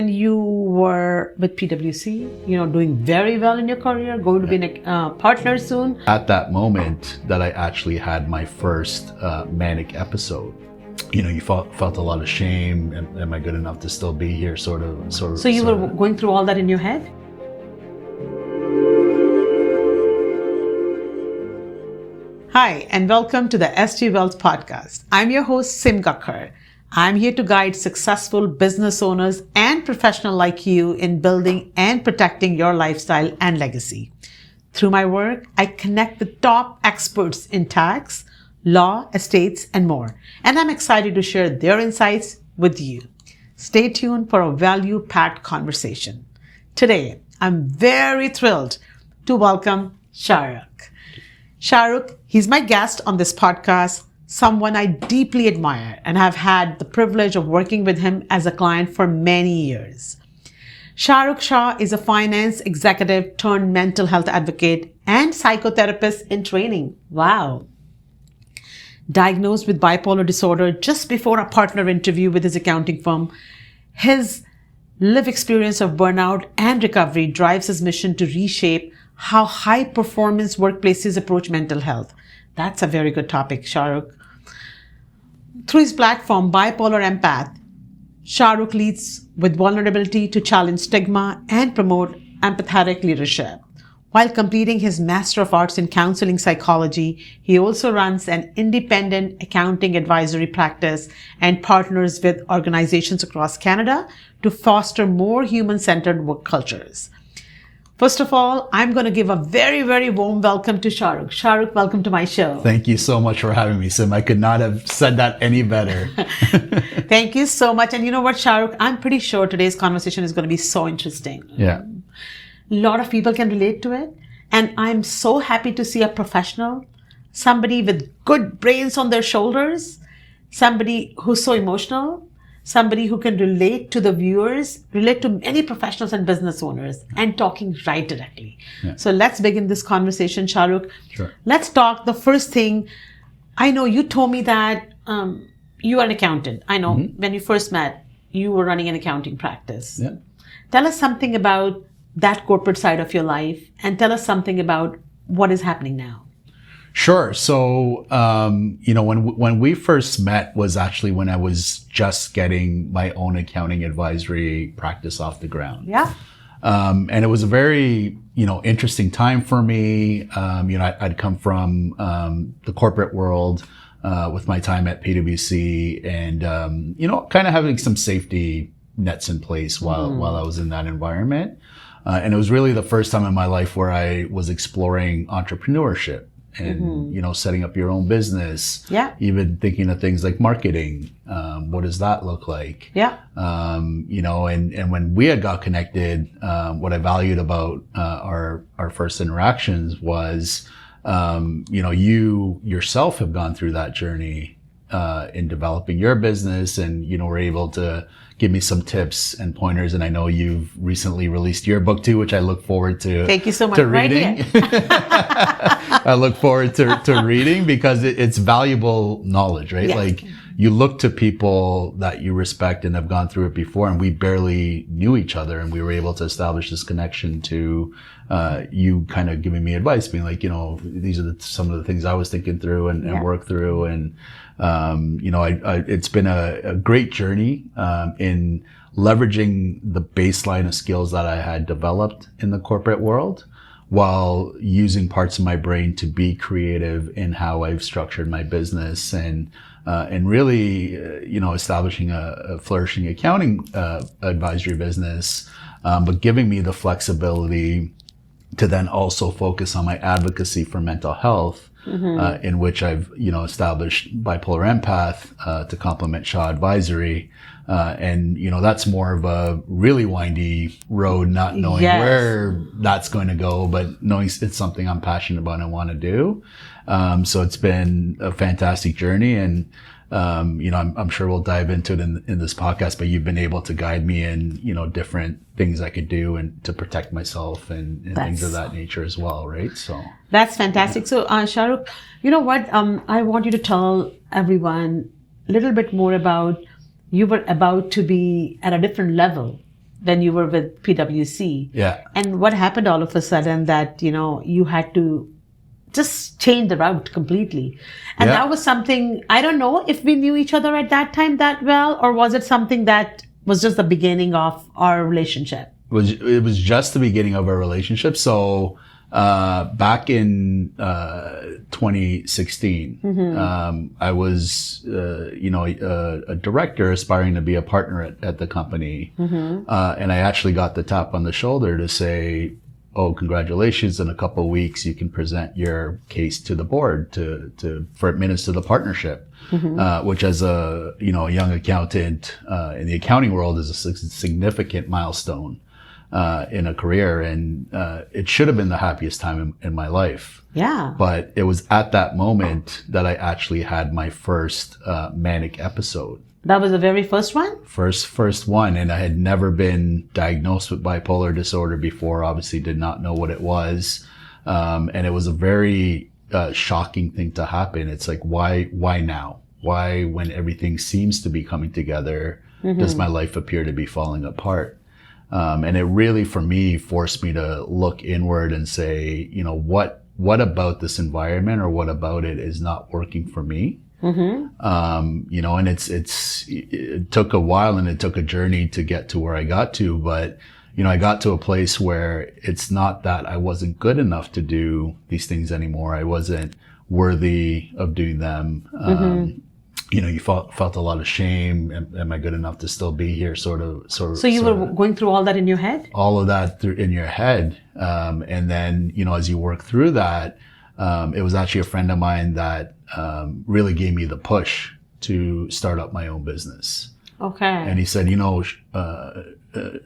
you were with PwC, doing very well in your career, going to be a partner soon. At that moment that I actually had my first manic episode, you felt a lot of shame. Am I good enough to still be here? Sort of. So you were going through all that in your head? Hi, and welcome to the SG Wealth Podcast. I'm your host, Sim Gakhar. I'm here to guide successful business owners and professionals like you in building and protecting your lifestyle and legacy. Through my work, I connect the top experts in tax, law, estates, and more. And I'm excited to share their insights with you. Stay tuned for a value-packed conversation. Today, I'm very thrilled to welcome Shahrukh. Shahrukh, he's my guest on this podcast, someone I deeply admire and have had the privilege of working with him as a client for many years. Shahrukh Shah is a finance executive turned mental health advocate and psychotherapist in training. Wow. Diagnosed with bipolar disorder just before a partner interview with his accounting firm, his lived experience of burnout and recovery drives his mission to reshape how high-performance workplaces approach mental health. That's a very good topic, Shahrukh. Through his platform, Bipolar Empath, Shahrukh leads with vulnerability to challenge stigma and promote empathetic leadership. While completing his Master of Arts in Counseling Psychology, he also runs an independent accounting advisory practice and partners with organizations across Canada to foster more human-centered work cultures. First of all, I'm going to give a very, very warm welcome to Shahrukh. Shahrukh, welcome to my show. Thank you so much for having me, Sim. I could not have said that any better. Thank you so much. And you know what, Shahrukh? I'm pretty sure today's conversation is going to be so interesting. Yeah. A lot of people can relate to it. And I'm so happy to see a professional, somebody with good brains on their shoulders, somebody who's so emotional, somebody who can relate to the viewers, relate to many professionals and business owners, and talking right directly. Yeah. So let's begin this conversation, Shahrukh. Sure. Let's talk. The first thing, I know you told me that you are an accountant. I know when you first met, you were running an accounting practice. Yeah. Tell us something about that corporate side of your life, and tell us something about what is happening now. Sure. So, when we first met was actually when I was just getting my own accounting advisory practice off the ground. Yeah. And it was a very, interesting time for me. I'd come from the corporate world with my time at PwC and, kind of having some safety nets in place while I was in that environment. And it was really the first time in my life where I was exploring entrepreneurship. And, setting up your own business. Yeah. Even thinking of things like marketing. What does that look like? Yeah. And when we had got connected, what I valued about our first interactions was, you yourself have gone through that journey in developing your business and, were able to give me some tips and pointers. And I know you've recently released your book too, which I look forward to. Thank you so much. To reading. I look forward to reading because it's valuable knowledge, right? Yes. Like you look to people that you respect and have gone through it before, and we barely knew each other, and we were able to establish this connection to you kind of giving me advice, being like, these are some of the things I was thinking through and work through. And it's been a great journey in leveraging the baseline of skills that I had developed in the corporate world while using parts of my brain to be creative in how I've structured my business and really, establishing a flourishing accounting advisory business, but giving me the flexibility to then also focus on my advocacy for mental health, in which I've, established Bipolar Empath to complement Shaw Advisory. And that's more of a really windy road, not knowing where that's going to go, but knowing it's something I'm passionate about and want to do. So it's been a fantastic journey. And, I'm sure we'll dive into it in this podcast, but you've been able to guide me in, different things I could do and to protect myself and things of that nature as well. Right. So that's fantastic. So, Shahrukh, you know what? I want you to tell everyone a little bit more about you were about to be at a different level when you were with PwC. Yeah. And what happened all of a sudden that, you had to just change the route completely. And that was something, I don't know if we knew each other at that time that well, or was it something that was just the beginning of our relationship? It was just the beginning of our relationship. So back in 2016, I was a director aspiring to be a partner at the company, and I actually got the tap on the shoulder to say, "Oh, congratulations! In a couple of weeks, you can present your case to the board for admittance to the partnership." Which, as a young accountant in the accounting world, is a significant milestone in a career, and it should have been the happiest time in my life. Yeah. But it was at that moment that I actually had my first manic episode. That was the very first one? First one, and I had never been diagnosed with bipolar disorder before. Obviously, did not know what it was, and it was a very shocking thing to happen. It's like, why now? Why, when everything seems to be coming together, does my life appear to be falling apart? And it really, for me, forced me to look inward and say, what about this environment or what about it is not working for me? And it took a while and it took a journey to get to where I got to, but I got to a place where it's not that I wasn't good enough to do these things anymore. I wasn't worthy of doing them. You felt a lot of shame. Am I good enough to still be here? Sort of. So you were going through all that in your head? All of that in your head. And then, as you work through that, it was actually a friend of mine that really gave me the push to start up my own business. Okay. And he said,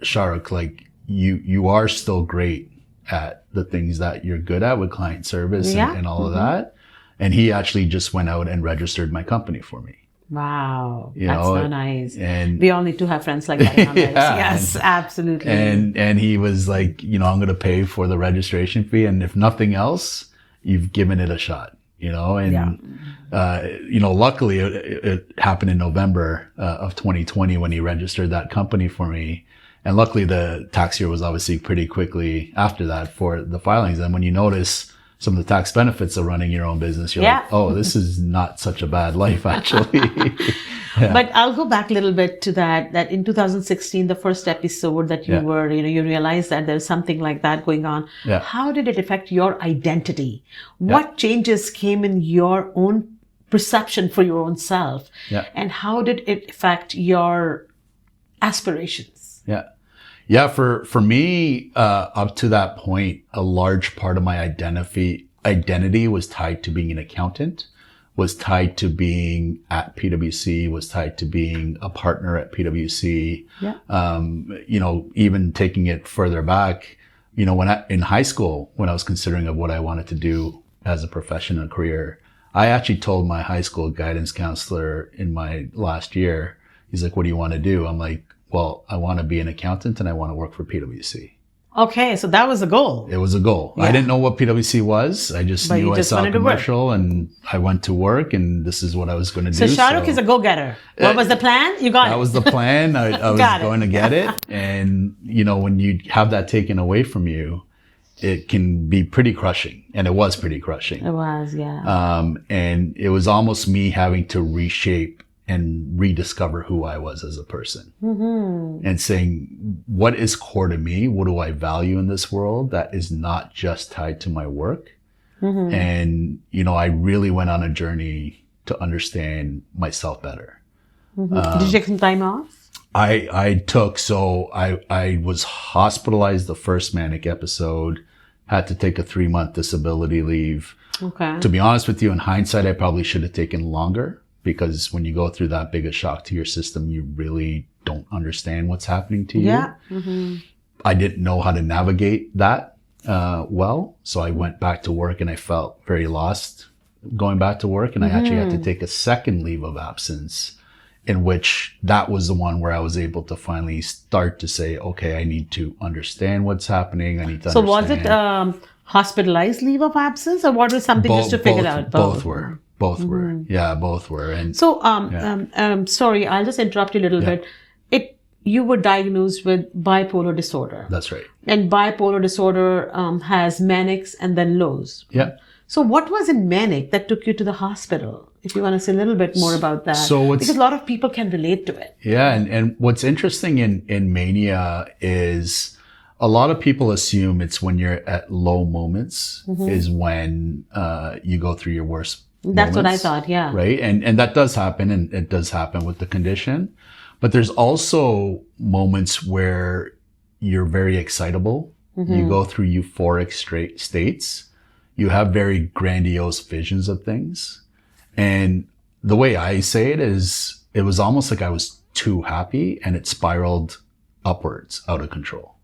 Shahrukh, like you are still great at the things that you're good at with client service and all of that. And he actually just went out and registered my company for me. Wow. That's so nice. And we all need to have friends like that in our lives. Yes, absolutely. And he was like, I'm going to pay for the registration fee. And if nothing else, you've given it a shot, luckily it happened in November of 2020 when he registered that company for me. And luckily the tax year was obviously pretty quickly after that for the filings. And when you notice some of the tax benefits of running your own business, you're like, oh, this is not such a bad life, actually. But I'll go back a little bit to that in 2016, the first episode that you were, you realized that there's something like that going on. Yeah. How did it affect your identity? What changes came in your own perception for your own self? Yeah. And how did it affect your aspirations? Yeah, for me, up to that point, a large part of my identity was tied to being an accountant, was tied to being at PwC, was tied to being a partner at PwC. Yeah. Even taking it further back, in high school, when I was considering of what I wanted to do as a profession and career, I actually told my high school guidance counselor in my last year, he's like, "What do you want to do?" I'm like, well, I want to be an accountant and I want to work for PwC. Okay, so that was the goal. It was a goal. Yeah. I didn't know what PwC was. I just knew I saw a commercial and I went to work and this is what I was going to do. So Shahrukh is a go-getter. What was the plan? You got it. That was the plan. I was going to get it. And, when you have that taken away from you, it can be pretty crushing. And it was pretty crushing. It was, yeah. And it was almost me having to reshape and rediscover who I was as a person and saying, what is core to me? What do I value in this world that is not just tied to my work? And, I really went on a journey to understand myself better. Did you take some time off? I was hospitalized the first manic episode, had to take a 3-month disability leave. Okay. To be honest with you, in hindsight, I probably should have taken longer. Because when you go through that big a shock to your system, you really don't understand what's happening to you. Yeah. I didn't know how to navigate that well. So I went back to work and I felt very lost going back to work. And I actually had to take a second leave of absence, in which that was the one where I was able to finally start to say, okay, I need to understand what's happening. I need to understand. So was it hospitalized leave of absence or what was something just to figure out? Both were. Both were. Yeah, both were. And so, sorry, I'll just interrupt you a little bit. you were diagnosed with bipolar disorder. That's right. And bipolar disorder has manics and then lows. Yeah. So what was in manic that took you to the hospital? If you want to say a little bit more about that. Because a lot of people can relate to it. Yeah. And what's interesting in mania is a lot of people assume it's when you're at low moments is when you go through your worst That's moments, what I thought, yeah. Right? And that does happen, and it does happen with the condition. But there's also moments where you're very excitable. You go through euphoric states. You have very grandiose visions of things. And the way I say it is, it was almost like I was too happy and it spiraled upwards out of control,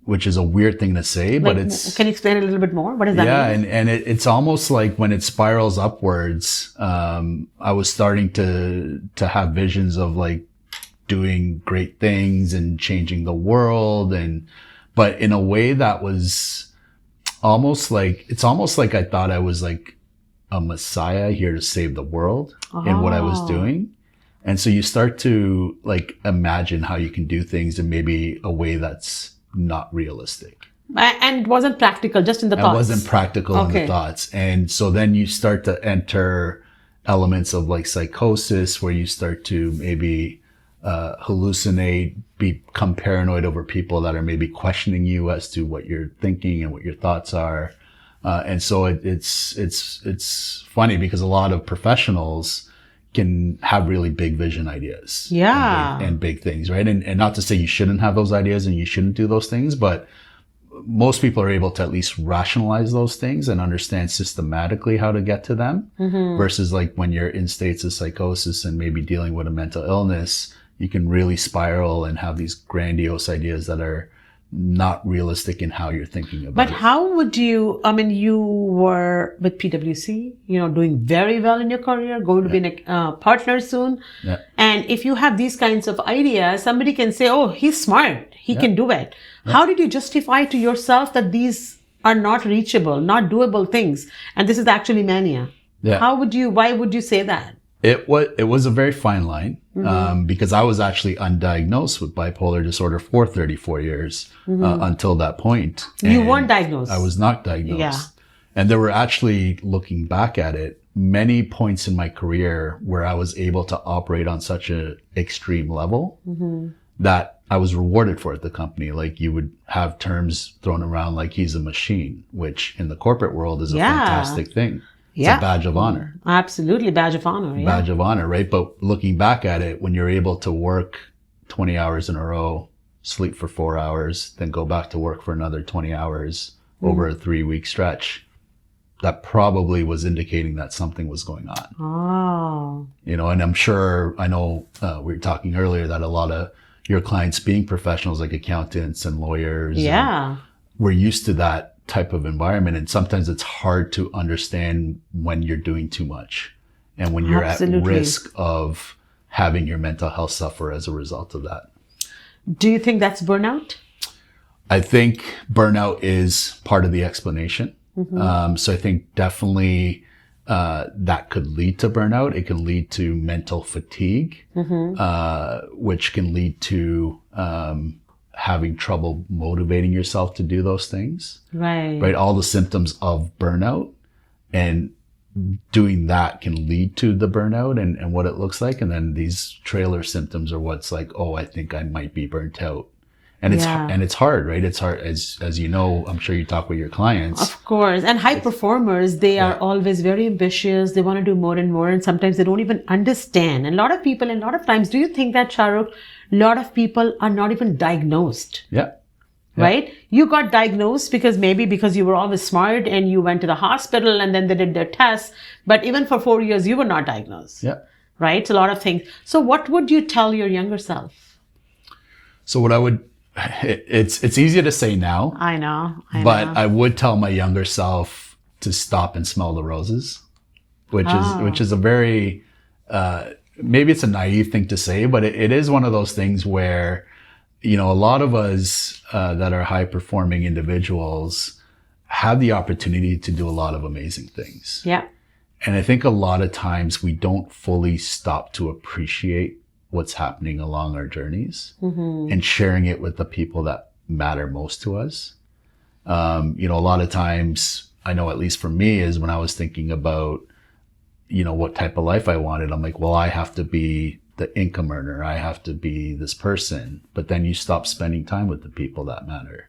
which is a weird thing to say, but it's... Can you explain it a little bit more? What does that mean? Yeah, and it's almost like when it spirals upwards, I was starting to have visions of like doing great things and changing the world, but in a way that was almost like, it's almost like I thought I was like a messiah here to save the world in what I was doing. And so you start to like imagine how you can do things in maybe a way that's not realistic. And it wasn't practical, just in the thoughts. It wasn't practical in the thoughts. And so then you start to enter elements of like psychosis where you start to maybe hallucinate, become paranoid over people that are maybe questioning you as to what you're thinking and what your thoughts are. And so it's funny because a lot of professionals can have really big vision ideas. Yeah. And big things, right? And not to say you shouldn't have those ideas and you shouldn't do those things, but most people are able to at least rationalize those things and understand systematically how to get to them versus like when you're in states of psychosis and maybe dealing with a mental illness, you can really spiral and have these grandiose ideas that are not realistic in how you're thinking about it. But how would you, I mean, you were with PwC, doing very well in your career, going to be a partner soon. Yeah. And if you have these kinds of ideas, somebody can say, oh, he's smart. He can do it. Yeah. How did you justify to yourself that these are not reachable, not doable things? And this is actually mania. Yeah. Why would you say that? It was a very fine line, because I was actually undiagnosed with bipolar disorder for 34 years, until that point. You weren't diagnosed? I was not diagnosed. Yeah. And there were actually, looking back at it, many points in my career where I was able to operate on such an extreme level that I was rewarded for at the company. Like you would have terms thrown around like he's a machine, which in the corporate world is a fantastic thing. It's a badge of honor. Absolutely. Badge of honor. Yeah. Badge of honor, right? But looking back at it, when you're able to work 20 hours in a row, sleep for 4 hours, then go back to work for another 20 hours over a 3-week stretch, that probably was indicating that something was going on. Oh. And I know we were talking earlier that a lot of your clients being professionals like accountants and lawyers. Yeah. We're used to that type of environment, and sometimes it's hard to understand when you're doing too much and when you're at risk of having your mental health suffer as a result of that. Do you think that's burnout? I think burnout is part of the explanation. So I think definitely that could lead to burnout. It can lead to mental fatigue, which can lead to having trouble motivating yourself to do those things. Right. All the symptoms of burnout, and doing that can lead to the burnout and what it looks like. And then these trailer symptoms are what's like, oh, I think I might be burnt out. And it's hard, right? It's hard, as you know, I'm sure you talk with your clients. Of course. And high performers, they are always very ambitious. They want to do more and more. And sometimes they don't even understand. And a lot of people, and a lot of times, do you think that, Shahrukh, a lot of people are not even diagnosed? Yeah. Right? You got diagnosed because you were always smart and you went to the hospital and then they did their tests. But even for 4 years, you were not diagnosed. Yeah. Right? So a lot of things. So what would you tell your younger self? So it's easier to say now. I know. But I would tell my younger self to stop and smell the roses, which is a very, maybe it's a naive thing to say, but it is one of those things where, a lot of us that are high performing individuals have the opportunity to do a lot of amazing things. Yeah. And I think a lot of times we don't fully stop to appreciate what's happening along our journeys and sharing it with the people that matter most to us. A lot of times, I know at least for me, is when I was thinking about, what type of life I wanted, I'm like, well, I have to be the income earner. I have to be this person. But then you stop spending time with the people that matter.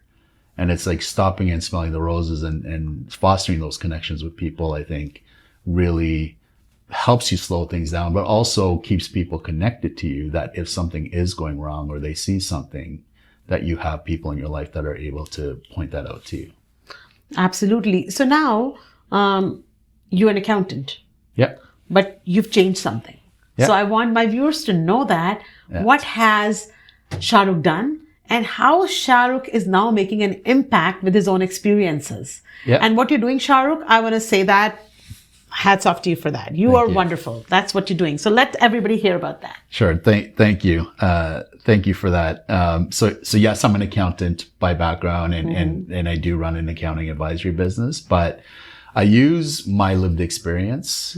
And it's like stopping and smelling the roses and fostering those connections with people, I think, really helps you slow things down, but also keeps people connected to you, that if something is going wrong or they see something, that you have people in your life that are able to point that out to you. Absolutely. So now you're an accountant. Yeah. But you've changed something. Yeah. So I want my viewers to know that what has Shahrukh done and how Shahrukh is now making an impact with his own experiences. Yeah. And what you're doing, Shahrukh, I want to say that hats off to you for that. You are wonderful. That's what you're doing. So let everybody hear about that. Sure. Thank you. Thank you for that. So yes, I'm an accountant by background and I do run an accounting advisory business, but I use my lived experience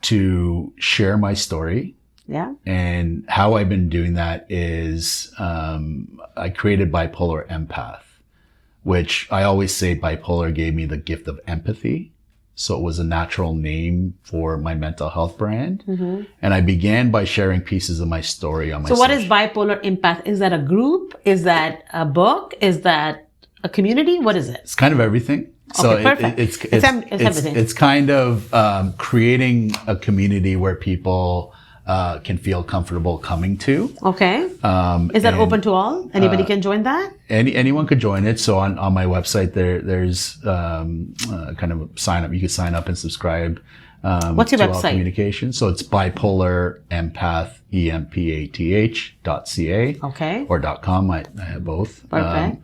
to share my story. Yeah. And how I've been doing that is, I created Bipolar Empath, which I always say bipolar gave me the gift of empathy. So it was a natural name for my mental health brand. And I began by sharing pieces of my story on my So what is Bipolar Empath? Is that a group? Is that a book? Is that a community? What is it? It's kind of everything. So Okay, perfect. it's everything. It's kind of creating a community where people can feel comfortable coming to. Okay. Is that open to all? Anybody can join that? Anyone could join it. So on my website, there's kind of sign up. You can sign up and subscribe. What's your to website? All communication. So it's Bipolar Empath, EMPATH.ca. Okay. Or .com. I have both. Perfect.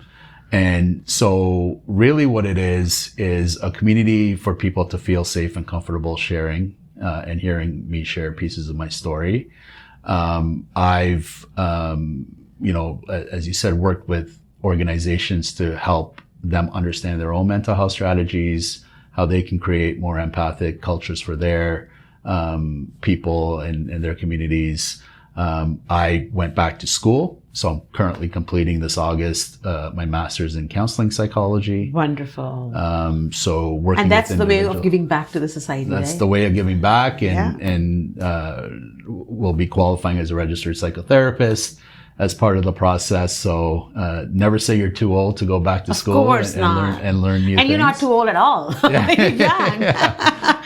And so really what it is a community for people to feel safe and comfortable sharing and hearing me share pieces of my story. I've, as you said, worked with organizations to help them understand their own mental health strategies, how they can create more empathic cultures for their people and their communities. I went back to school. So I'm currently completing this August my master's in counseling psychology. Wonderful. So working and that's with the way of giving back to the society. That's right? the way of giving back, and will be qualifying as a registered psychotherapist as part of the process. So never say you're too old to go back to school and learn new things. And you're not too old at all.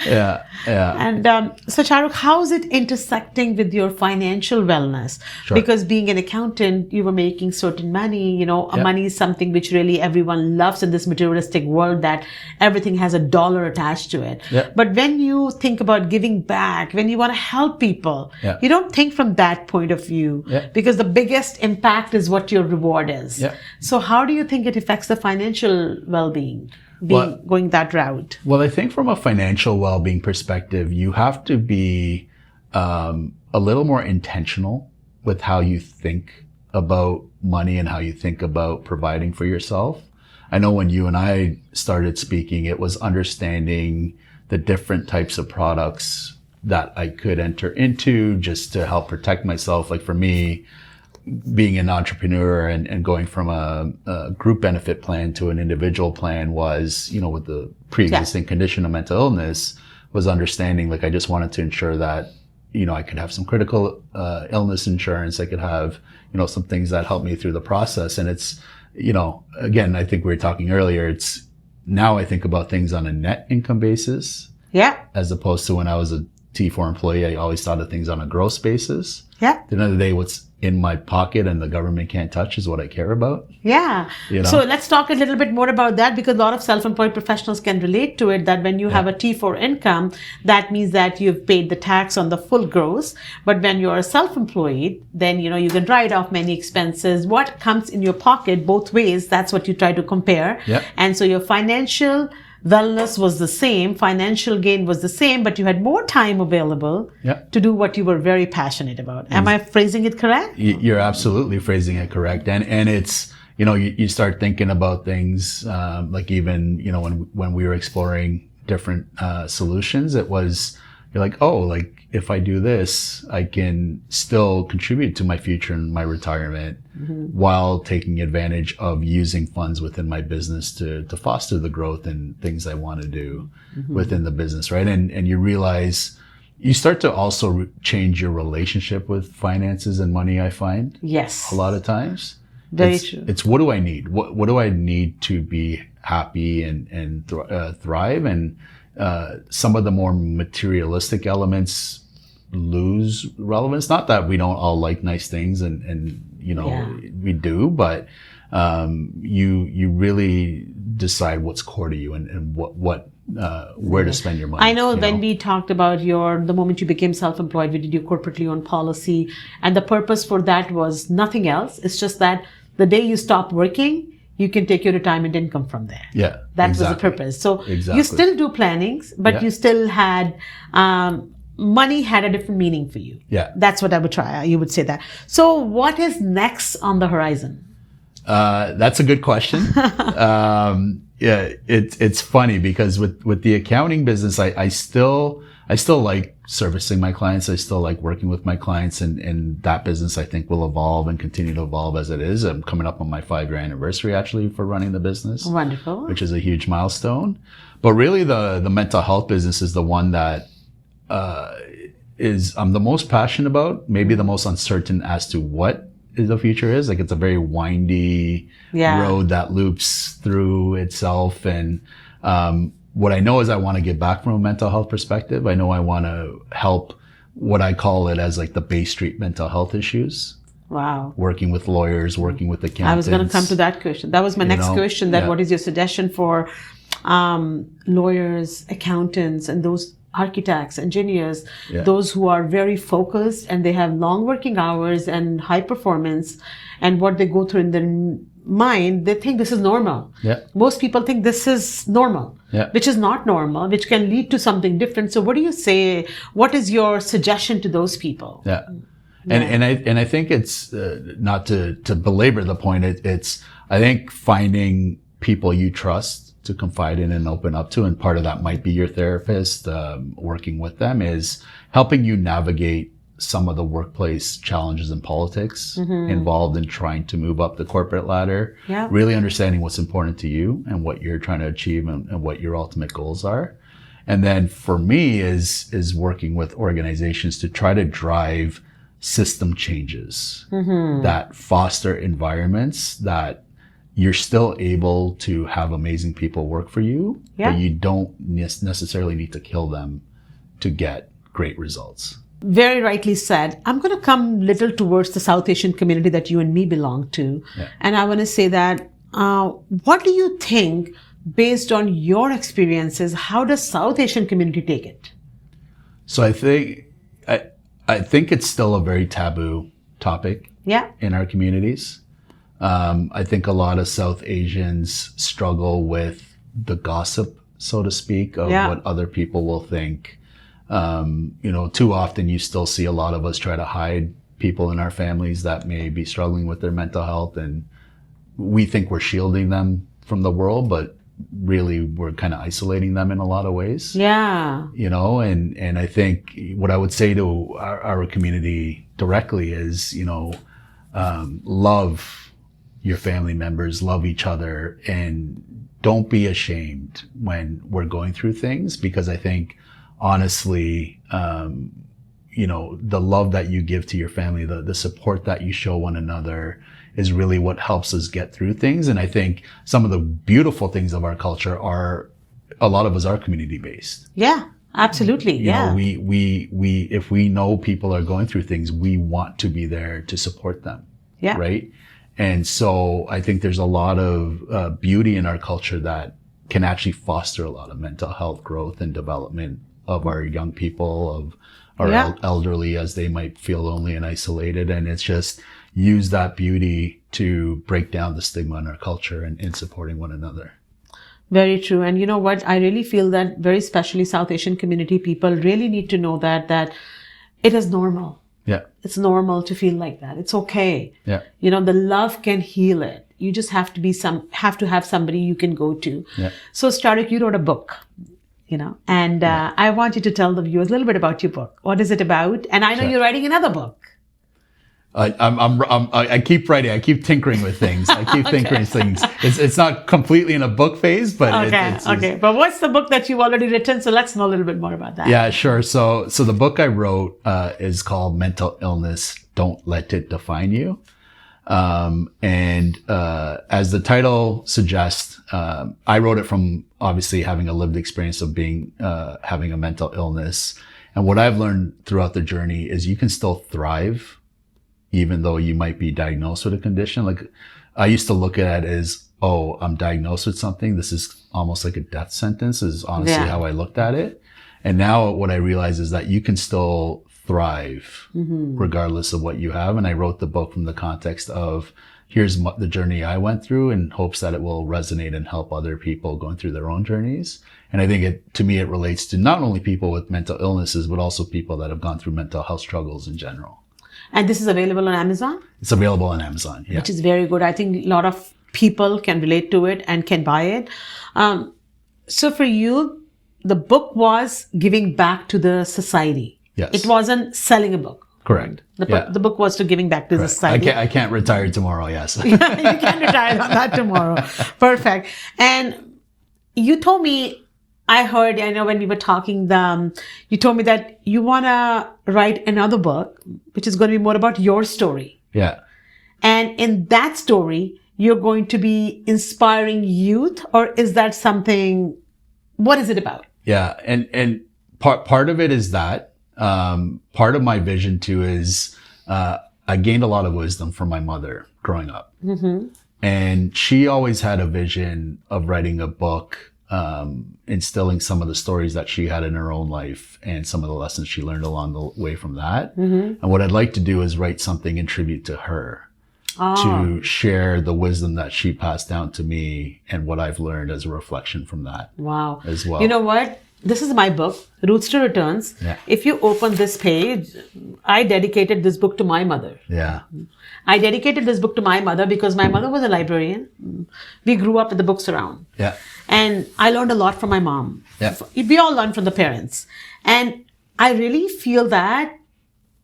Yeah. And so Shahrukh, how is it intersecting with your financial wellness? Sure. Because being an accountant, you were making certain money, money is something which really everyone loves in this materialistic world, that everything has a dollar attached to it. Yeah. But when you think about giving back, when you want to help people, you don't think from that point of view, because the biggest impact is what your reward is. Yeah. So how do you think it affects the financial well-being? Going that route? Well, I think from a financial well-being perspective, you have to be a little more intentional with how you think about money and how you think about providing for yourself. I know when you and I started speaking, it was understanding the different types of products that I could enter into just to help protect myself. Like for me, being an entrepreneur and going from a group benefit plan to an individual plan was, with the pre-existing condition of mental illness, was understanding, like, I just wanted to ensure that, I could have some critical illness insurance. I could have, some things that help me through the process. And it's, again, I think we were talking earlier, it's now I think about things on a net income basis. Yeah. As opposed to when I was a T4 employee, I always thought of things on a gross basis. Yeah. At the end of the day, what's in my pocket and the government can't touch is what I care about. Yeah. So let's talk a little bit more about that, because a lot of self-employed professionals can relate to it, that when you have a T4 income, that means that you've paid the tax on the full gross. But when you're self-employed, then, you can write off many expenses. What comes in your pocket both ways, that's what you try to compare. Yeah. And so your financial wellness was the same, financial gain was the same, but you had more time available to do what you were very passionate about. Am I phrasing it correct? You're absolutely phrasing it correct. And it's, you start thinking about things, like even, when we were exploring different solutions, it was, you're like, oh, like if I do this, I can still contribute to my future and my retirement while taking advantage of using funds within my business to foster the growth and things I want to do within the business, right? And you realize you start to also change your relationship with finances and money, I find. Yes. A lot of times. Very true. It's what do I need? What do I need to be happy and thrive? And some of the more materialistic elements lose relevance. Not that we don't all like nice things and we do, but you really decide what's core to you and what where to spend your money. I know when we talked about the moment you became self-employed, we did your corporately owned policy, and the purpose for that was nothing else. It's just that the day you stop working, you can take your retirement income from there. Yeah, that was the purpose. So you still do plannings, but you still had money had a different meaning for you. Yeah, that's what I would try. You would say that. So what is next on the horizon? That's a good question. Yeah, it's funny because with the accounting business, I still like servicing my clients. I still like working with my clients, and that business I think will evolve and continue to evolve as it is. I'm coming up on my 5-year anniversary actually for running the business. Wonderful. Which is a huge milestone. But really the mental health business is the one that I'm the most passionate about, maybe the most uncertain as to what the future is. Like it's a very windy road that loops through itself. And what I know is I want to give back from a mental health perspective. I know I want to help what I call it as like the Bay Street mental health issues. Wow. Working with lawyers, working with accountants. I was going to come to that question. That was my next question. What is your suggestion for lawyers, accountants, and those architects, engineers, those who are very focused and they have long working hours and high performance, and what they go through in their mind, they think this is normal. Yeah. Most people think this is normal, which is not normal, which can lead to something different. So what do you say? What is your suggestion to those people? Yeah. And I think it's not to belabor the point. It's I think finding people you trust to confide in and open up to, and part of that might be your therapist. Working with them is helping you navigate some of the workplace challenges and politics involved in trying to move up the corporate ladder. Yeah. Really understanding what's important to you and what you're trying to achieve and what your ultimate goals are. And then for me is working with organizations to try to drive system changes that foster environments that you're still able to have amazing people work for you, but you don't necessarily need to kill them to get great results. Very rightly said. I'm going to come little towards the South Asian community that you and me belong to. Yeah. And I want to say that, what do you think, based on your experiences, how does South Asian community take it? So I think it's still a very taboo topic in our communities. I think a lot of South Asians struggle with the gossip, so to speak, of what other people will think. Too often you still see a lot of us try to hide people in our families that may be struggling with their mental health, and we think we're shielding them from the world, but really we're kind of isolating them in a lot of ways. Yeah. And I think what I would say to our community directly is, love your family members, love each other, and don't be ashamed when we're going through things, because I think honestly, the love that you give to your family, the support that you show one another is really what helps us get through things. And I think some of the beautiful things of our culture are, a lot of us are community based. Yeah, absolutely. We if we know people are going through things, we want to be there to support them. Yeah. Right. And so I think there's a lot of beauty in our culture that can actually foster a lot of mental health growth and development of our young people, of our elderly, as they might feel lonely and isolated. And it's just use that beauty to break down the stigma in our culture and in supporting one another. Very true. And you know what? I really feel that very especially South Asian community people really need to know that it is normal. Yeah. It's normal to feel like that. It's okay. Yeah. The love can heal it. You just have to have somebody you can go to. Yeah. So Shahrukh, you wrote a book. And I want you to tell the viewers a little bit about your book. What is it about? And I know you're writing another book. I keep writing. I keep tinkering with things. I keep tinkering with things. It's not completely in a book phase, but okay. But what's the book that you've already written? So let's know a little bit more about that. Yeah, sure. So the book I wrote is called Mental Illness: Don't Let It Define You. As the title suggests, I wrote it from obviously having a lived experience of having a mental illness. And what I've learned throughout the journey is you can still thrive even though you might be diagnosed with a condition. Like I used to look at it as, oh, I'm diagnosed with something. This is almost like a death sentence is honestly how I looked at it. And now what I realize is that you can still thrive regardless of what you have. And I wrote the book from the context of here's the journey I went through in hopes that it will resonate and help other people going through their own journeys. And I think to me, it relates to not only people with mental illnesses, but also people that have gone through mental health struggles in general. And this is available on Amazon? It's available on Amazon, yeah. Which is very good. I think a lot of people can relate to it and can buy it. So for you, the book was giving back to the society. Yes. It wasn't selling a book. Correct. The book was to giving back to the society. I can't retire tomorrow, yes. You can retire on that tomorrow. Perfect. And you told me, I know when we were talking, you told me that you want to write another book, which is going to be more about your story. Yeah. And in that story, you're going to be inspiring youth, or is that something, what is it about? Yeah. And part of it is that, part of my vision too is, I gained a lot of wisdom from my mother growing up. Mm-hmm. And she always had a vision of writing a book, instilling some of the stories that she had in her own life and some of the lessons she learned along the way from that. Mm-hmm. And what I'd like to do is write something in tribute to her, to share the wisdom that she passed down to me and what I've learned as a reflection from that. Wow. As well. You know what? This is my book, Roots to Returns. Yeah. If you open this page, I dedicated this book to my mother. Yeah. I dedicated this book to my mother because my mother was a librarian. We grew up with the books around. Yeah. And I learned a lot from my mom. Yeah. We all learn from the parents. And I really feel that,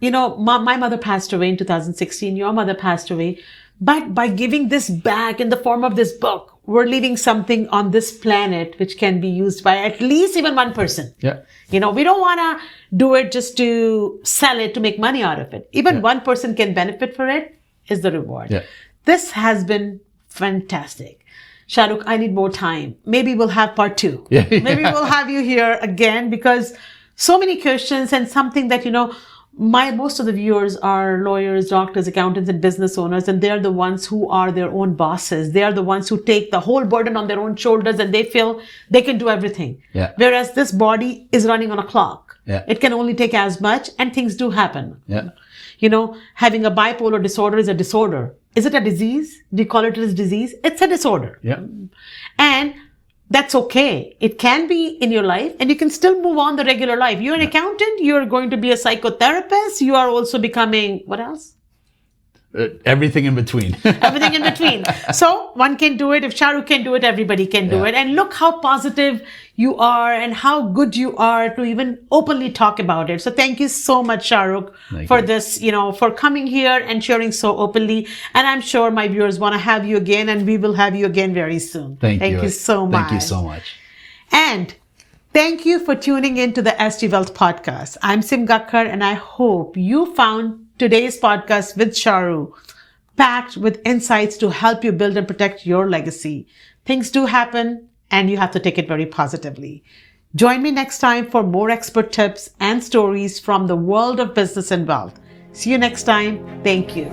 my mother passed away in 2016. Your mother passed away. But by giving this back in the form of this book, we're leaving something on this planet which can be used by at least even one person. Yeah. We don't want to do it just to sell it, to make money out of it. Even one person can benefit for it is the reward. Yeah. This has been fantastic. Shahrukh, I need more time. Maybe we'll have part 2. Yeah. Maybe we'll have you here again because so many questions and something that, most of the viewers are lawyers, doctors, accountants, and business owners, and they're the ones who are their own bosses. They are the ones who take the whole burden on their own shoulders and they feel they can do everything. Yeah. Whereas this body is running on a clock. Yeah. It can only take as much and things do happen. Yeah. Having a bipolar disorder is a disorder. Is it a disease? Do you call it a disease? It's a disorder. Yeah. And that's okay. It can be in your life and you can still move on the regular life. You're an accountant. You're going to be a psychotherapist. You are also becoming, what else? Everything in between. Everything in between. So one can do it. If Shahrukh can do it, everybody can do it. And look how positive you are and how good you are to even openly talk about it. So thank you so much, Shahrukh, for this, for coming here and sharing so openly. And I'm sure my viewers want to have you again and we will have you again very soon. Thank you so much. Thank you so much. And thank you for tuning in to the ST Wealth podcast. I'm Sim Gakhar and I hope you found today's podcast with Shahrukh packed with insights to help you build and protect your legacy. Things do happen and you have to take it very positively. Join me next time for more expert tips and stories from the world of business and wealth. See you next time. Thank you.